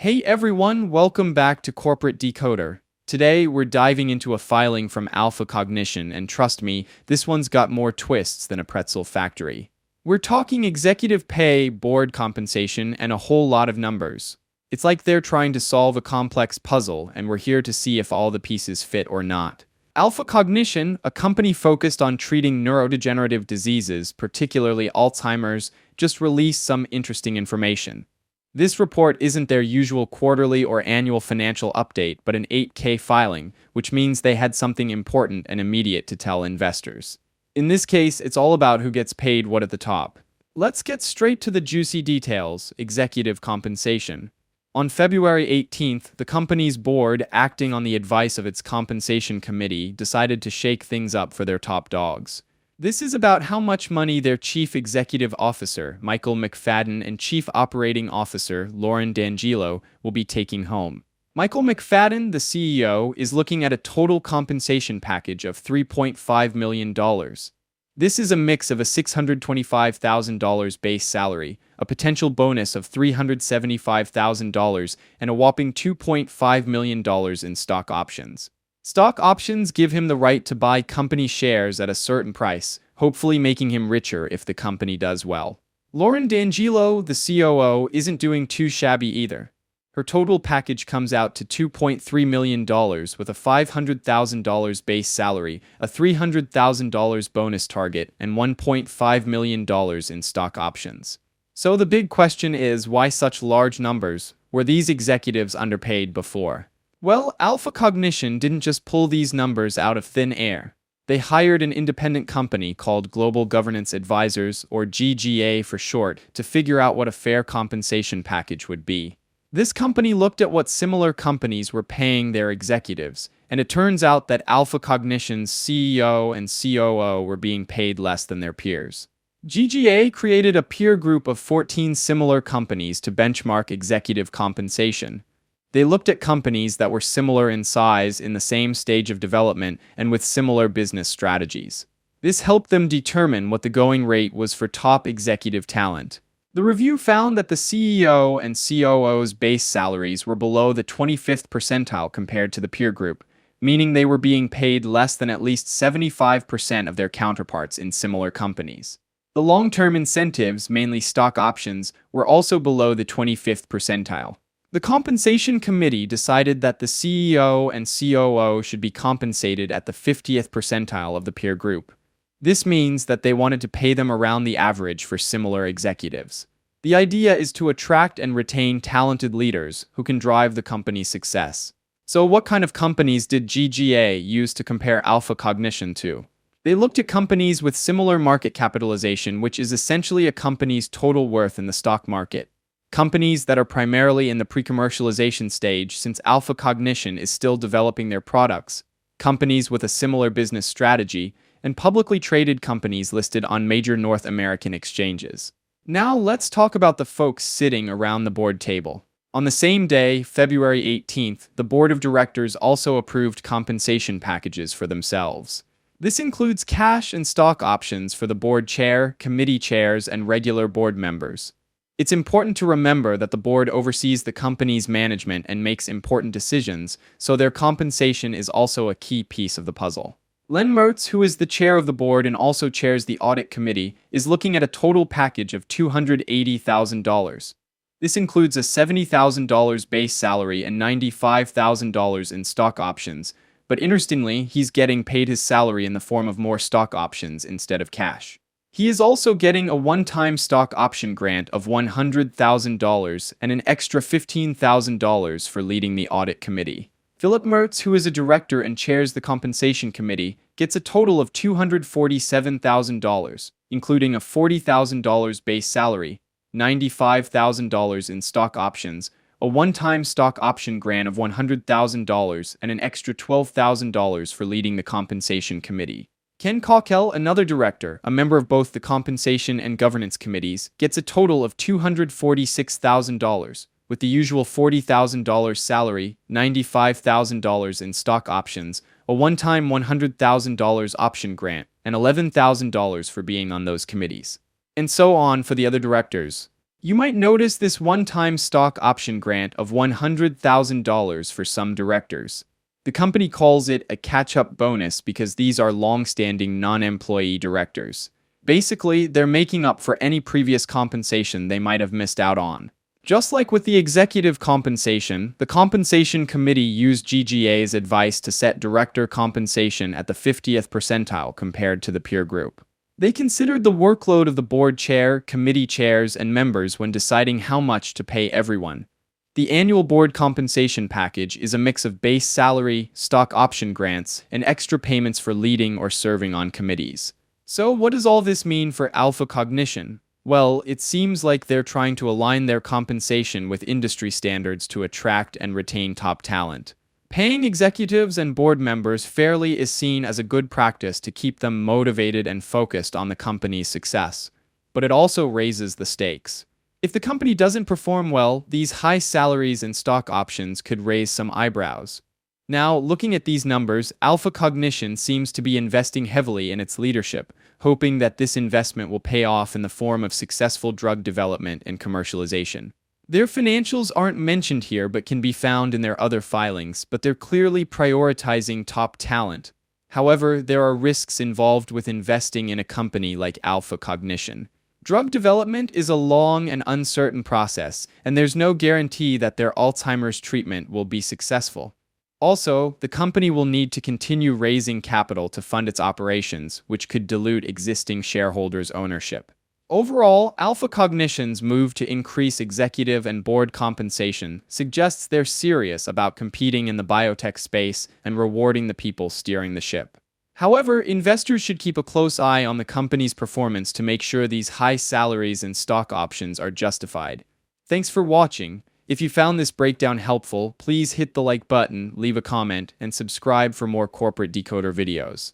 Hey everyone, welcome back to Corporate Decoder. Today we're diving into a filing from Alpha Cognition, and trust me, this one's got more twists than a pretzel factory. We're talking executive pay, board compensation, and a whole lot of numbers. It's like they're trying to solve a complex puzzle, and we're here to see if all the pieces fit or not. Alpha Cognition, a company focused on treating neurodegenerative diseases, particularly Alzheimer's, just released some interesting information. This report isn't their usual quarterly or annual financial update, but an 8K filing, which means they had something important and immediate to tell investors. In this case, it's all about who gets paid what at the top. Let's get straight to the juicy details: executive compensation. On February 18th, the company's board, acting on the advice of its compensation committee, decided to shake things up for their top dogs. This is about how much money their Chief Executive Officer, Michael McFadden, and Chief Operating Officer, Lauren D'Angelo, will be taking home. Michael McFadden, the CEO, is looking at a total compensation package of $3.5 million. This is a mix of a $625,000 base salary, a potential bonus of $375,000, and a whopping $2.5 million in stock options. Stock options give him the right to buy company shares at a certain price, hopefully making him richer if the company does well. Lauren D'Angelo, the COO, isn't doing too shabby either. Her total package comes out to $2.3 million with a $500,000 base salary, a $300,000 bonus target, and $1.5 million in stock options. So the big question is, why such large numbers? Were these executives underpaid before? Well, Alpha Cognition didn't just pull these numbers out of thin air. They hired an independent company called Global Governance Advisors, or GGA for short, to figure out what a fair compensation package would be. This company looked at what similar companies were paying their executives, and it turns out that Alpha Cognition's CEO and COO were being paid less than their peers. GGA created a peer group of 14 similar companies to benchmark executive compensation. They looked at companies that were similar in size, in the same stage of development, and with similar business strategies. This helped them determine what the going rate was for top executive talent. The review found that the CEO and COO's base salaries were below the 25th percentile compared to the peer group, meaning they were being paid less than at least 75% of their counterparts in similar companies. The long-term incentives, mainly stock options, were also below the 25th percentile. The compensation committee decided that the CEO and COO should be compensated at the 50th percentile of the peer group. This means that they wanted to pay them around the average for similar executives. The idea is to attract and retain talented leaders who can drive the company's success. So what kind of companies did GGA use to compare Alpha Cognition to? They looked at companies with similar market capitalization, which is essentially a company's total worth in the stock market. Companies that are primarily in the pre-commercialization stage, since Alpha Cognition is still developing their products, companies with a similar business strategy, and publicly traded companies listed on major North American exchanges. Now let's talk about the folks sitting around the board table. On the same day, February 18th, the board of directors also approved compensation packages for themselves. This includes cash and stock options for the board chair, committee chairs, and regular board members. It's important to remember that the board oversees the company's management and makes important decisions, so their compensation is also a key piece of the puzzle. Len Mertz, who is the chair of the board and also chairs the audit committee, is looking at a total package of $280,000. This includes a $70,000 base salary and $95,000 in stock options, but interestingly, he's getting paid his salary in the form of more stock options instead of cash. He is also getting a one-time stock option grant of $100,000 and an extra $15,000 for leading the audit committee. Philip Mertz, who is a director and chairs the compensation committee, gets a total of $247,000, including a $40,000 base salary, $95,000 in stock options, a one-time stock option grant of $100,000, and an extra $12,000 for leading the compensation committee. Ken Cockell, another director, a member of both the compensation and governance committees, gets a total of $246,000, with the usual $40,000 salary, $95,000 in stock options, a one-time $100,000 option grant, and $11,000 for being on those committees. And so on for the other directors. You might notice this one-time stock option grant of $100,000 for some directors. The company calls it a catch-up bonus because these are long-standing non-employee directors. Basically, they're making up for any previous compensation they might have missed out on. Just like with the executive compensation, the compensation committee used GGA's advice to set director compensation at the 50th percentile compared to the peer group. They considered the workload of the board chair, committee chairs, and members when deciding how much to pay everyone. The annual board compensation package is a mix of base salary, stock option grants, and extra payments for leading or serving on committees. So what does all this mean for Alpha Cognition? Well, it seems like they're trying to align their compensation with industry standards to attract and retain top talent. Paying executives and board members fairly is seen as a good practice to keep them motivated and focused on the company's success. But it also raises the stakes. If the company doesn't perform well, these high salaries and stock options could raise some eyebrows. Now, looking at these numbers, Alpha Cognition seems to be investing heavily in its leadership, hoping that this investment will pay off in the form of successful drug development and commercialization. Their financials aren't mentioned here but can be found in their other filings, but they're clearly prioritizing top talent. However, there are risks involved with investing in a company like Alpha Cognition. Drug development is a long and uncertain process, and there's no guarantee that their Alzheimer's treatment will be successful. Also, the company will need to continue raising capital to fund its operations, which could dilute existing shareholders' ownership. Overall, Alpha Cognition's move to increase executive and board compensation suggests they're serious about competing in the biotech space and rewarding the people steering the ship. However, investors should keep a close eye on the company's performance to make sure these high salaries and stock options are justified. Thanks for watching. If you found this breakdown helpful, please hit the like button, leave a comment, and subscribe for more corporate decoder videos.